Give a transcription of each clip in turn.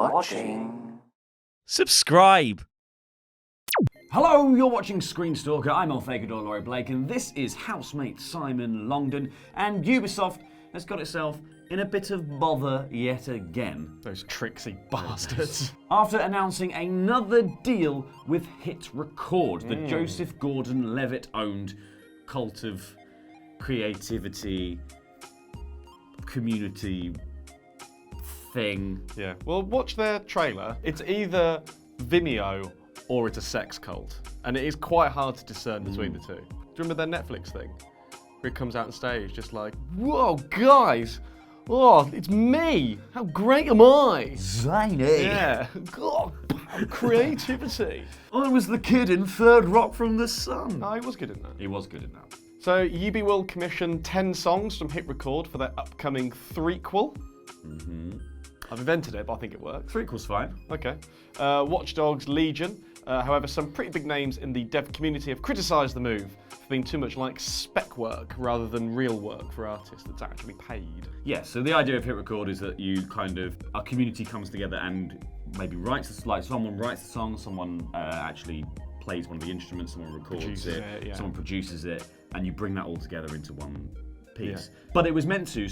watching. Subscribe. Hello, you're watching ScreenStalker. I'm Elfagador Laurie Blake, and this is housemate Simon Longdon. And Ubisoft has got itself in a bit of bother yet again. Those tricksy bastards. After announcing another deal with HitRecord, the Joseph Gordon-Levitt-owned cult of creativity, community thing. Yeah. Well, watch their trailer. It's either Vimeo or it's a sex cult. And it is quite hard to discern between the two. Do you remember their Netflix thing? Where it comes out on stage just like, whoa, guys! Oh, it's me! How great am I? Zany! Yeah. God, creativity. I was the kid in Third Rock from the Sun. No, he was good in that. He was good in that. So, Ubi will commission 10 songs from HitRecord for their upcoming threequel. I've invented it, but I think it works. Threequel's fine. Okay. Watchdogs, Legion. However, some pretty big names in the dev community have criticised the move for being too much like spec work rather than real work for artists that's actually paid. Yeah, so the idea of HitRecord is that you a community comes together and maybe someone writes the song, someone actually plays one of the instruments, someone records Produces it, someone produces it, and you bring that all together into one piece. Yeah. But it was meant to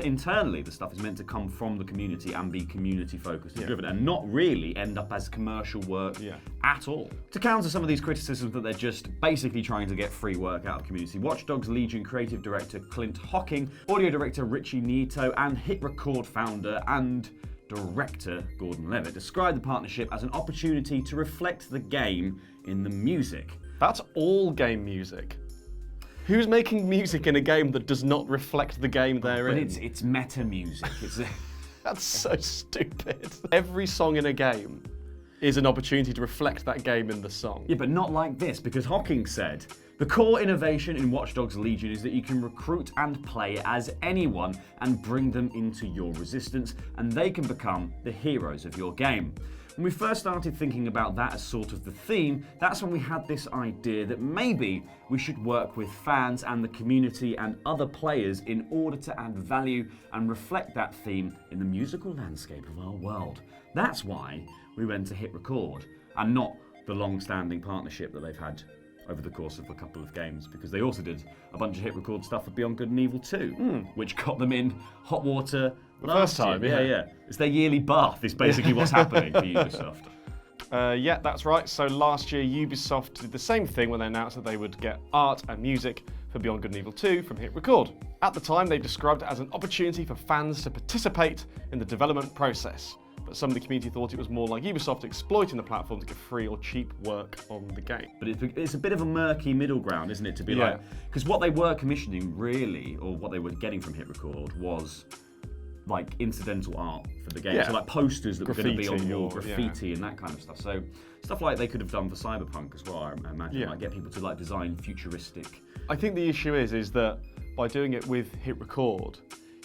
internally, the stuff is meant to come from the community and be community focused and driven, and not really end up as commercial work at all. To counter some of these criticisms that they're just basically trying to get free work out of community, Watchdogs Legion creative director Clint Hocking, audio director Richie Nieto, and HitRecord founder and director Gordon Levitt described the partnership as an opportunity to reflect the game in the music. That's all game music. Who's making music in a game that does not reflect the game they're in? But it's meta music. That's so stupid. Every song in a game is an opportunity to reflect that game in the song. Yeah, but not like this, because Hocking said, the core innovation in Watchdogs Legion is that you can recruit and play as anyone and bring them into your resistance, and they can become the heroes of your game. When we first started thinking about that as sort of the theme, that's when we had this idea that maybe we should work with fans and the community and other players in order to add value and reflect that theme in the musical landscape of our world. That's why we went to HitRecord, and not the long-standing partnership that they've had over the course of a couple of games, because they also did a bunch of HitRecord stuff for Beyond Good and Evil 2, which got them in hot water first time, yeah. It's their yearly bath, is basically what's happening for Ubisoft. Yeah, that's right. So last year, Ubisoft did the same thing when they announced that they would get art and music for Beyond Good and Evil 2 from HitRecord. At the time, they described it as an opportunity for fans to participate in the development process. But some of the community thought it was more like Ubisoft exploiting the platform to get free or cheap work on the game. But it's a bit of a murky middle ground, isn't it? To be like, because what they were commissioning really, or what they were getting from HitRecord was like incidental art for the game. So like posters that were going to be on the wall, graffiti and that kind of stuff. So stuff like they could have done for Cyberpunk as well, I imagine. Like get people to like design futuristic. I think the issue is that by doing it with HitRecord,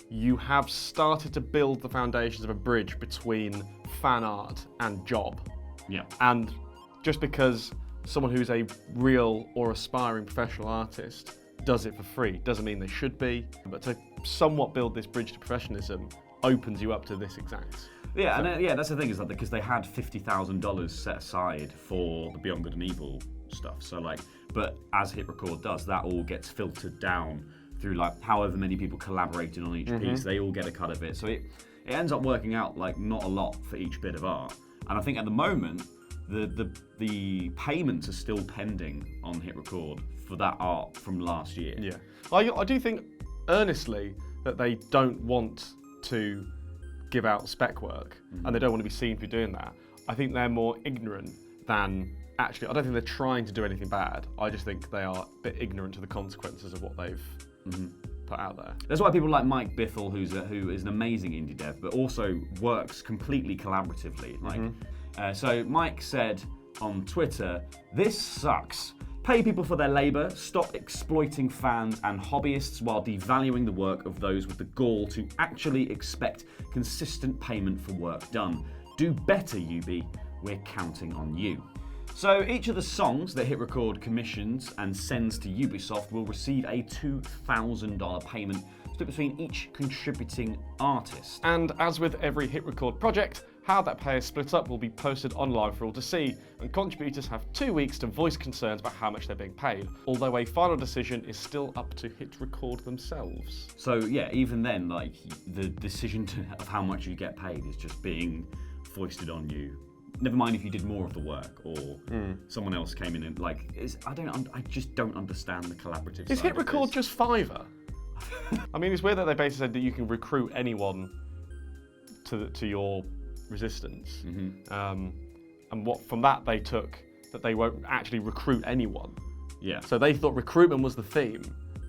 you have started to build the foundations of a bridge between fan art and job. Yeah. And just because someone who's a real or aspiring professional artist does it for free doesn't mean they should be. But to somewhat build this bridge to professionalism opens you up to this exact. Yeah, and that's the thing, is that because they had $50,000 set aside for the Beyond Good and Evil stuff. So like, but as HitRecord does, that all gets filtered down through like however many people collaborated on each piece. They all get a cut of it. So it ends up working out like not a lot for each bit of art. And I think at the moment, the payments are still pending on HitRecord for that art from last year. Yeah, I do think earnestly that they don't want to give out spec work and they don't want to be seen for doing that. I think they're more ignorant than actually. I don't think they're trying to do anything bad. I just think they are a bit ignorant to the consequences of what they've put out there. That's why people like Mike Bithell, who is an amazing indie dev, but also works completely collaboratively. Like, so Mike said on Twitter, "This sucks. Pay people for their labour, stop exploiting fans and hobbyists while devaluing the work of those with the gall to actually expect consistent payment for work done. Do better, Ubi. We're counting on you." So each of the songs that HitRecord commissions and sends to Ubisoft will receive a $2,000 payment split between each contributing artist. And as with every HitRecord project, How that pay is split up will be posted online for all to see, and contributors have 2 weeks to voice concerns about how much they're being paid, although a final decision is still up to HitRecord themselves. So yeah, even then, like, the decision of how much you get paid is just being foisted on you. Never mind if you did more of the work or someone else came in and like, I just don't understand the collaborative Is side of HitRecord this. just Fiverr? I mean, it's weird that they basically said that you can recruit anyone to your resistance. And what from that they took that they won't actually recruit anyone. Yeah. So they thought recruitment was the theme,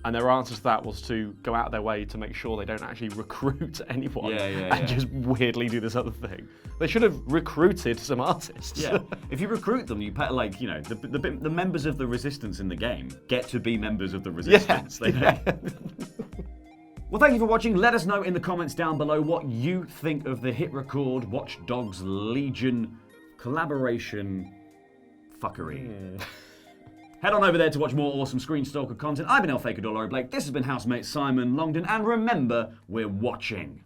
and their answer to that was to go out of their way to make sure they don't actually recruit anyone and just weirdly do this other thing. They should have recruited some artists. Yeah. If you recruit them, you pay, like, you know, the members of the resistance in the game get to be members of the resistance. Well, thank you for watching. Let us know in the comments down below what you think of the HitRecord Watchdogs Legion collaboration fuckery. Head on over there to watch more awesome ScreenStalker content. I've been El Fakador Laurie Blake. This has been housemate Simon Longdon. And remember, we're watching.